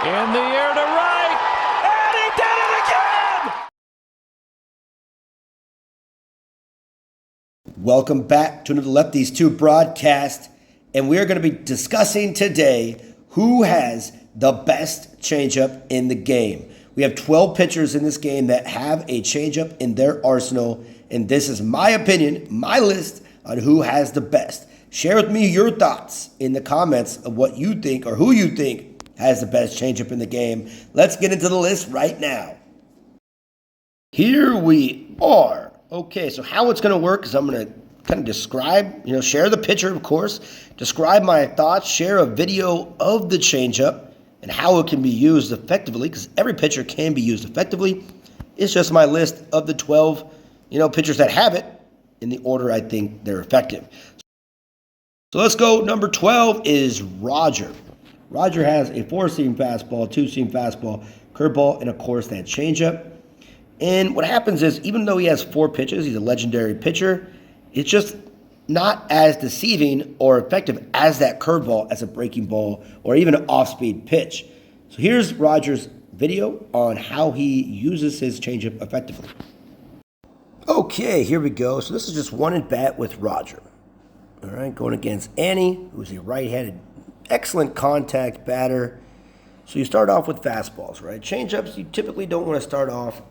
In the air to right, and he did it again! Welcome back to another Lefties 2 broadcast, and we're going to be discussing today who has the best changeup in the game. We have 12 pitchers in this game that have a changeup in their arsenal, and this is my opinion, my list on who has the best. Share with me your thoughts in the comments of what you think or who you think has the best changeup in the game. Let's get into the list right now. Here we are. Okay, so how it's going to work is I'm going to kind of describe, share the picture, of course, describe my thoughts, share a video of the changeup and how it can be used effectively, because every pitcher can be used effectively. It's just my list of the 12, pitchers that have it in the order I think they're effective. So let's go. Number 12 is Roger. Roger has a 4-seam fastball, 2-seam fastball, curveball, and of course that changeup. And what happens is, even though he has 4 pitches, he's a legendary pitcher, it's just not as deceiving or effective as that curveball, as a breaking ball, or even an off-speed pitch. So here's Roger's video on how he uses his changeup effectively. Okay, here we go. So this is just one at bat with Roger. All right, going against Annie, who's a right-handed, excellent contact batter. So you start off with fastballs, right? Changeups, you typically don't want to start off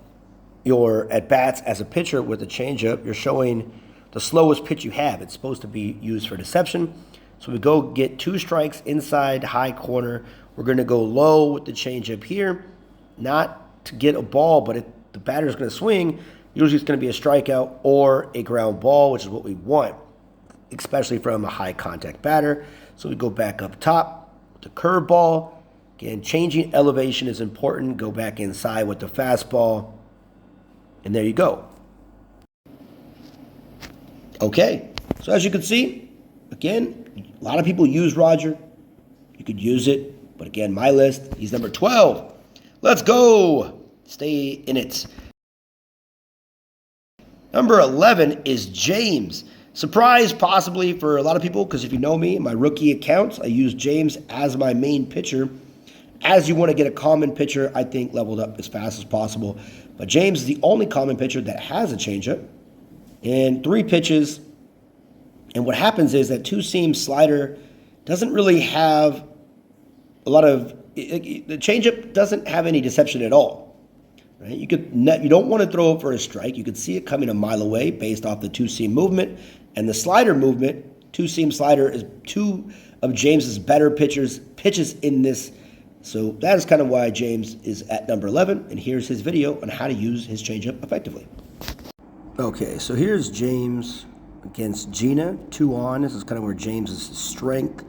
your at-bats as a pitcher with a changeup. You're showing the slowest pitch you have. It's supposed to be used for deception. So we go get 2 strikes inside high corner. We're going to go low with the changeup here, not to get a ball, but if the batter's going to swing, usually it's going to be a strikeout or a ground ball, which is what we want, especially from a high contact batter. So we go back up top with the curveball. Again, changing elevation is important. Go back inside with the fastball. And there you go. Okay, so as you can see, again, a lot of people use Roger. You could use it, but again, my list, he's number 12. Let's go. Stay in it. Number 11 is James. Surprise, possibly, for a lot of people, because if you know me, my rookie accounts, I use James as my main pitcher. As you want to get a common pitcher, I think, leveled up as fast as possible. But James is the only common pitcher that has a changeup and 3 pitches. And what happens is that 2-seam slider doesn't really have a lot of, the changeup doesn't have any deception at all. Right? You don't want to throw it for a strike. You could see it coming a mile away based off the 2-seam movement. And the slider movement, 2-seam slider, is 2 of James's better pitches in this. So that is kind of why James is at number 11. And here's his video on how to use his changeup effectively. Okay, so here's James against Gina, 2 on. This is kind of where James's strength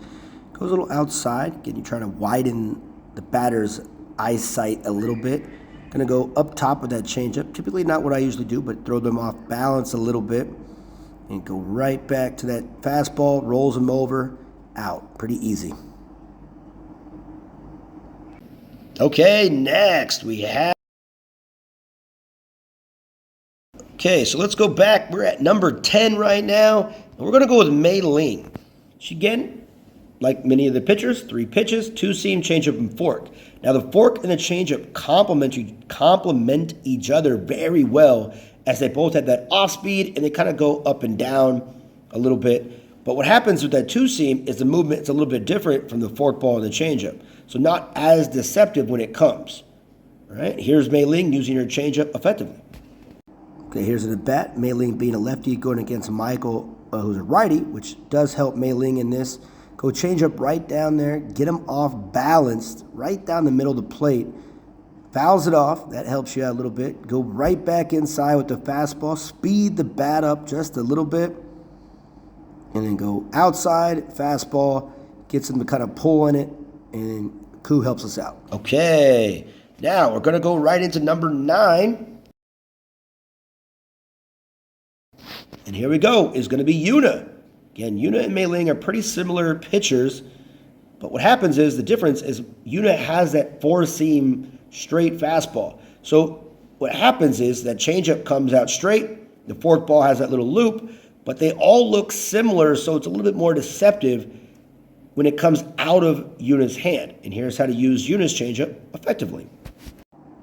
goes a little outside. Again, you're trying to widen the batter's eyesight a little bit. Going to go up top with that changeup. Typically not what I usually do, but throw them off balance a little bit. And go right back to that fastball, rolls them over, out. Pretty easy. Okay, next we have... Okay, so let's go back. We're at number 10 right now. And we're going to go with Mei Ling. She, again, like many of the pitchers, 3 pitches, 2-seam, changeup, and fork. Now, the fork and the changeup complement each other very well, as they both have that off-speed, and they kind of go up and down a little bit. But what happens with that 2-seam is the movement is a little bit different from the fork ball and the changeup. So not as deceptive when it comes. All right, here's Mei Ling using her changeup effectively. Okay, here's an at-bat. Mei Ling being a lefty going against Michael, who's a righty, which does help Mei Ling in this. Go changeup right down there, get him off balanced, right down the middle of the plate. Fouls it off. That helps you out a little bit. Go right back inside with the fastball. Speed the bat up just a little bit. And then go outside, fastball. Gets him to kind of pull in it. And Koo helps us out. Okay. Now we're going to go right into number 9. And here we go. It's going to be Yuna. Again, Yuna and Mei Ling are pretty similar pitchers. But what happens is, the difference is Yuna has that 4-seam straight fastball. So what happens is that changeup comes out straight. The fork ball has that little loop. But they all look similar, so it's a little bit more deceptive when it comes out of Yuna's hand. And here's how to use Yuna's changeup effectively.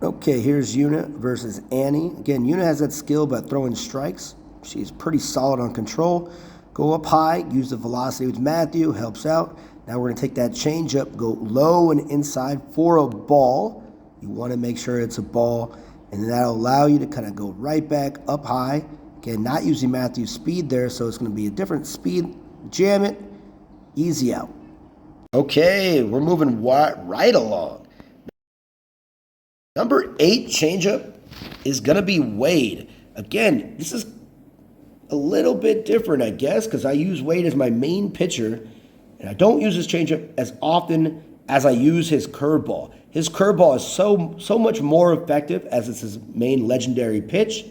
Okay, here's Yuna versus Annie. Again, Yuna has that skill about throwing strikes. She's pretty solid on control. Go up high, use the velocity with Matthew, helps out. Now we're going to take that changeup, go low and inside for a ball. You want to make sure it's a ball, and that'll allow you to kind of go right back up high. Again, not using Matthew's speed there, so it's going to be a different speed. Jam it, easy out. Okay, we're moving right along. Number 8 changeup is going to be Wade. Again, this is a little bit different, I guess, because I use Wade as my main pitcher, and I don't use his changeup as often as I use his curveball. His curveball is so much more effective as it's his main legendary pitch,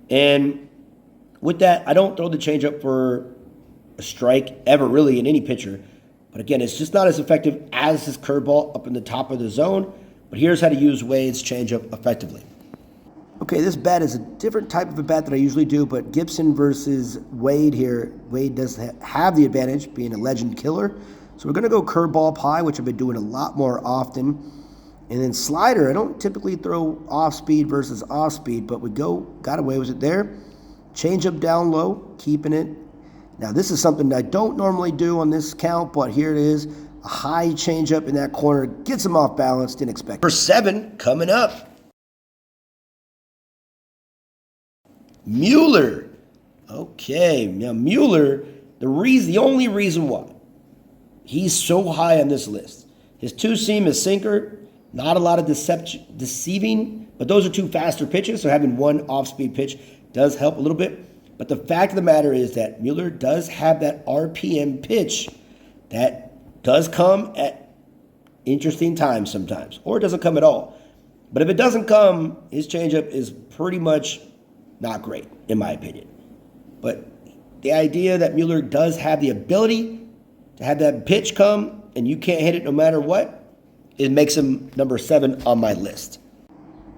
and with that, I don't throw the changeup for a strike ever really in any pitcher. But again, it's just not as effective as his curveball up in the top of the zone. But here's how to use Wade's changeup effectively. Okay, this bat is a different type of a bat that I usually do, but Gibson versus Wade here. Wade does have the advantage, being a legend killer. So we're going to go curveball high, which I've been doing a lot more often. And then slider, I don't typically throw off speed versus off speed, but we got away with it there. Changeup down low, keeping it. Now, this is something I don't normally do on this count, but here it is. A high changeup in that corner. Gets him off balance. Didn't expect it. Number 7 coming up. Mueller. Okay, now Mueller, the only reason why he's so high on this list. His two-seam, his sinker, not a lot of deceiving, but those are 2 faster pitches, so having 1 off-speed pitch does help a little bit. But the fact of the matter is that Mueller does have that RPM pitch that does come at interesting times sometimes, or it doesn't come at all. But if it doesn't come, his changeup is pretty much not great, in my opinion. But the idea that Mueller does have the ability to have that pitch come and you can't hit it no matter what, it makes him number 7 on my list.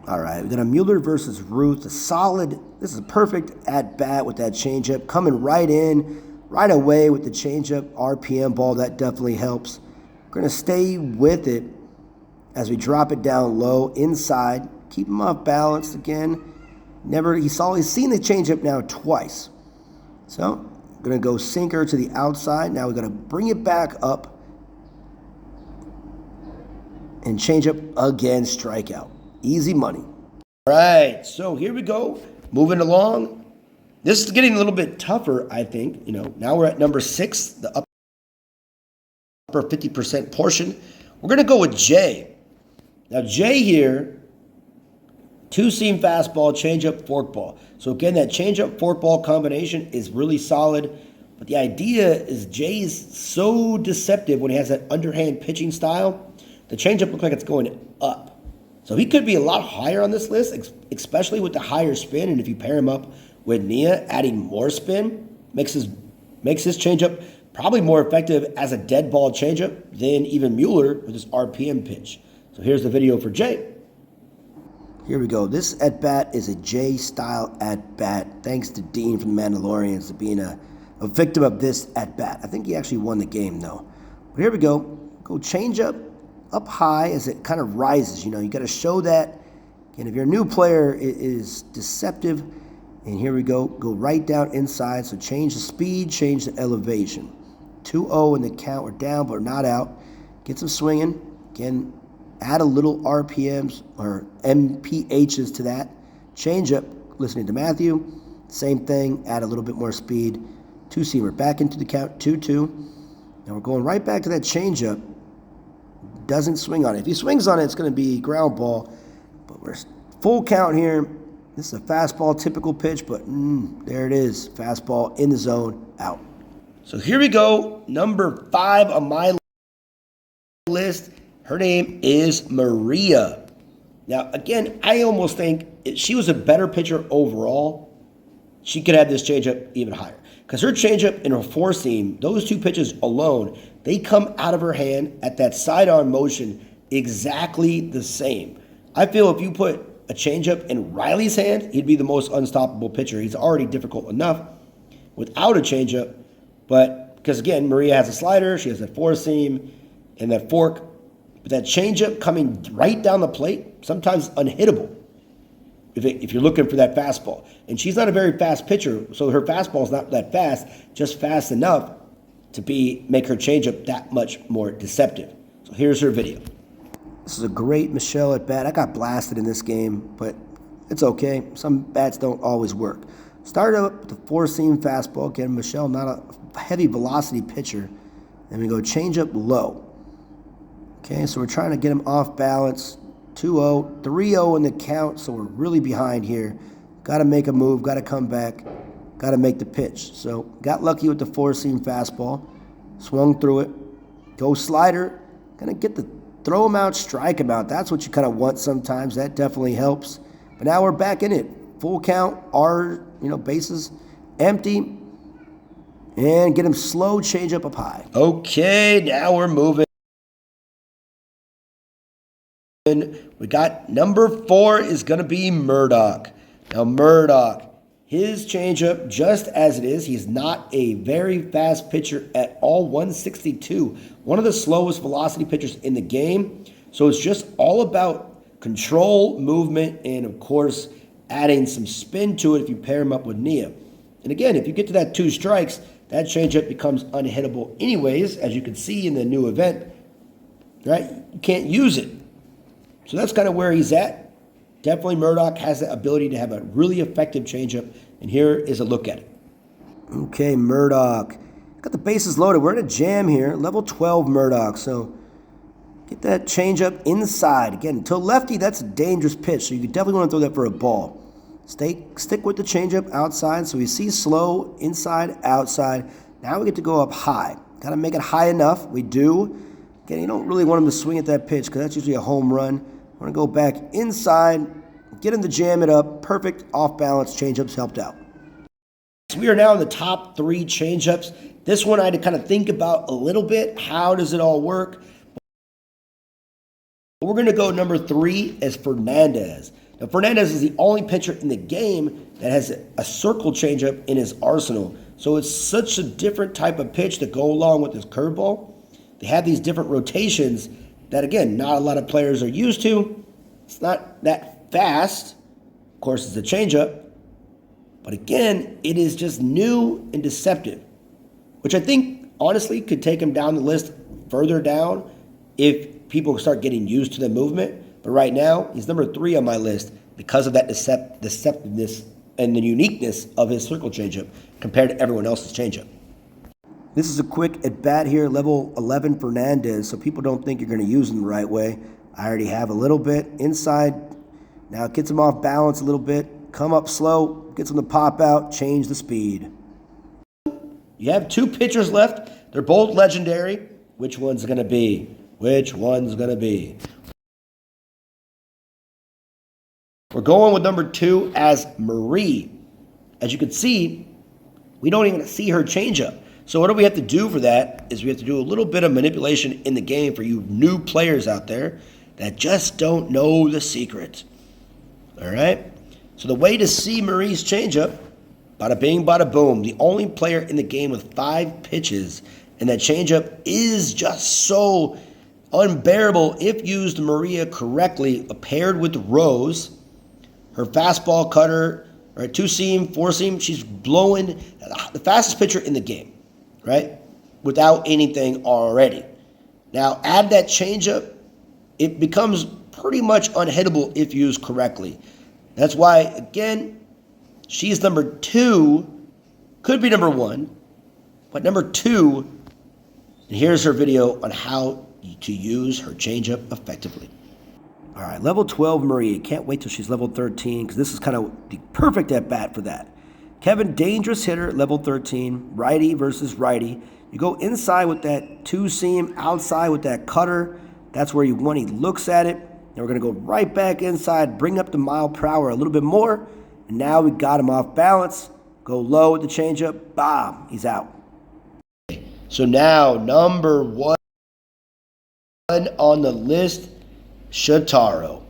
All right, we got a Mueller versus Ruth. This is a perfect at-bat with that changeup. Coming right in, right away with the changeup RPM ball. That definitely helps. We're going to stay with it as we drop it down low, inside. Keep him off balance again. He's seen the changeup now twice. So, we're going to go sinker to the outside. Now we're going to bring it back up. And changeup again, strikeout. Easy money. All right, so here we go. Moving along. This is getting a little bit tougher, I think. Now we're at number 6, the upper 50% portion. We're going to go with Jay. Now, Jay here, two-seam fastball, changeup, forkball. So again, that changeup, forkball combination is really solid. But the idea is Jay's so deceptive when he has that underhand pitching style. The changeup looks like it's going up. So he could be a lot higher on this list, especially with the higher spin. And if you pair him up with Nia, adding more spin, makes his changeup probably more effective as a dead ball changeup than even Mueller with his RPM pitch. So here's the video for Jay. Here we go. This at-bat is a Jay-style at-bat, thanks to Dean from the Mandalorians to being a victim of this at-bat. I think he actually won the game, though. But here we go. Go changeup up high as it kind of rises. You got to show that. And if you're a new player, it is deceptive. And here we go. Go right down inside. So change the speed, change the elevation. 2-0 in the count. We're down, but we're not out. Get some swinging. Again, add a little RPMs or MPHs to that. Change up, listening to Matthew. Same thing, add a little bit more speed. Two-seamer back into the count, 2-2. Now we're going right back to that changeup. Doesn't swing on it. If he swings on it, it's going to be ground ball. But we're full count here. This is a fastball typical pitch, but there it is. Fastball in the zone, out. So here we go. Number 5 on my list. Her name is Maria. Now, again, I almost think if she was a better pitcher overall, she could have this changeup even higher. Because her changeup and her four-seam, those 2 pitches alone, they come out of her hand at that sidearm motion exactly the same. I feel if you put a changeup in Riley's hand, he'd be the most unstoppable pitcher. He's already difficult enough without a changeup. But Because again, Maria has a slider, she has that four seam and that fork, but that changeup coming right down the plate, sometimes unhittable if you're looking for that fastball. And she's not a very fast pitcher, so her fastball is not that fast, just fast enough to make her changeup that much more deceptive. So here's her video. This is a great Michelle at bat. I got blasted in this game, but it's okay. Some bats don't always work. Started up with the four-seam fastball. Again, Michelle, not a heavy velocity pitcher. Then we go changeup low. Okay, so we're trying to get him off balance. 2-0, 3-0 in the count, so we're really behind here. Got to make a move, got to come back, got to make the pitch. So got lucky with the four-seam fastball. Swung through it. Go slider. Going to throw him out, strike him out. That's what you kind of want sometimes. That definitely helps. But now we're back in it. Full count, bases empty. And get him slow, change up high. Okay, now we're moving. We got number 4 is going to be Murdoch. Now Murdoch, his changeup, just as it is, he's not a very fast pitcher at all, 162. One of the slowest velocity pitchers in the game. So it's just all about control, movement, and of course, adding some spin to it if you pair him up with Nia. And again, if you get to that 2 strikes, that changeup becomes unhittable anyways, as you can see in the new event, right? You can't use it. So that's kind of where he's at. Definitely Murdoch has the ability to have a really effective changeup, and here is a look at it. Okay, Murdoch. Got the bases loaded. We're in a jam here. Level 12 Murdoch. So get that changeup inside. Again, to lefty, that's a dangerous pitch, so you definitely want to throw that for a ball. Stick with the changeup outside. So we see slow, inside, outside. Now we get to go up high. Got to make it high enough. We do. Again, you don't really want him to swing at that pitch because that's usually a home run. Want to go back inside, get him to jam it up. Perfect off-balance changeups helped out. So we are now in the top 3 changeups. This one I had to kind of think about a little bit. How does it all work? We're going to go number 3 as Fernandez. Now, Fernandez is the only pitcher in the game that has a circle changeup in his arsenal. So it's such a different type of pitch to go along with his curveball. They have these different rotations that, again, not a lot of players are used to. It's not that fast. Of course, it's a changeup. But again, it is just new and deceptive, which I think, honestly, could take him down the list further down if people start getting used to the movement. But right now, he's number 3 on my list because of that deceptiveness and the uniqueness of his circle changeup compared to everyone else's changeup. This is a quick at-bat here, level 11 Fernandez, so people don't think you're going to use him the right way. I already have a little bit inside. Now it gets him off balance a little bit. Come up slow, gets him to pop out, change the speed. You have 2 pitchers left. They're both legendary. Which one's going to be? Which one's going to be? We're going with number 2 as Marie. As you can see, we don't even see her changeup. So what do we have to do for that is we have to do a little bit of manipulation in the game for you new players out there that just don't know the secret. All right? So the way to see Marie's changeup, bada bing, bada boom. The only player in the game with 5 pitches, and that changeup is just so unbearable if used Maria correctly, paired with Rose. Her fastball cutter, right, 2-seam, 4-seam, she's blowing the fastest pitcher in the game. Right? Without anything already. Now, add that changeup, it becomes pretty much unhittable if used correctly. That's why, again, she's number 2, could be number 1, but number 2, and here's her video on how to use her changeup effectively. All right, level 12 Marie. Can't wait till she's level 13 because this is kind of the perfect at-bat for that. Kevin, dangerous hitter, level 13, righty versus righty. You go inside with that 2-seam, outside with that cutter. That's where you want. He looks at it. Then we're going to go right back inside, bring up the mile per hour a little bit more. And now we got him off balance. Go low with the changeup. Bam, he's out. So now, number 1 on the list, Shotaro.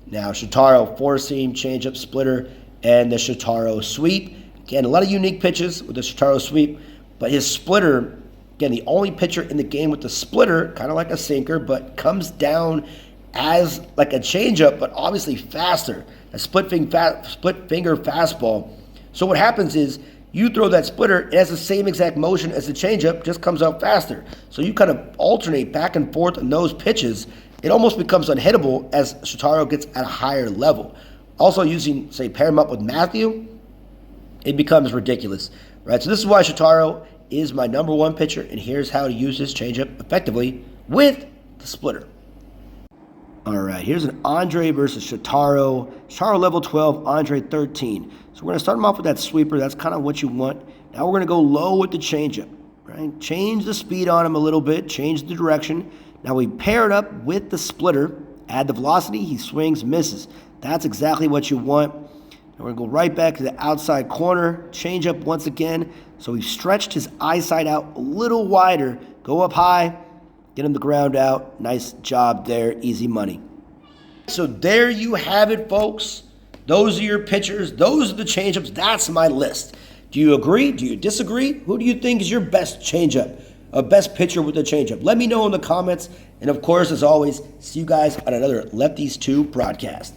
Now, Shotaro, 4-seam, changeup, splitter, and the Shotaro sweep. Again, a lot of unique pitches with the Shotaro sweep, but his splitter Again, the only pitcher in the game with the splitter, kind of like a sinker, but comes down as like a changeup, but obviously faster, a split finger fastball. So what happens is you throw that splitter, it has the same exact motion as the changeup, just comes out faster. So you kind of alternate back and forth on those pitches. It almost becomes unhittable as Shotaro gets at a higher level. Also using, say, pair him up with Matthew, it becomes ridiculous, right? So this is why Shotaro is my number one pitcher, and here's how to use this changeup effectively with the splitter. All right, here's an Andre versus Shotaro. Shotaro level 12, Andre 13. So we're going to start him off with that sweeper. That's kind of what you want. Now we're going to go low with the changeup, right? Change the speed on him a little bit, change the direction. Now we pair it up with the splitter, add the velocity, he swings, misses. That's exactly what you want. And we're going to go right back to the outside corner, change up once again. So we've stretched his eyesight out a little wider, go up high, get him the ground out. Nice job there, easy money. So there you have it, folks. Those are your pitchers. Those are the changeups. That's my list. Do you agree? Do you disagree? Who do you think is your best changeup? Best pitcher with a changeup? Let me know in the comments. And of course, as always, see you guys on another Lefties 2 broadcast.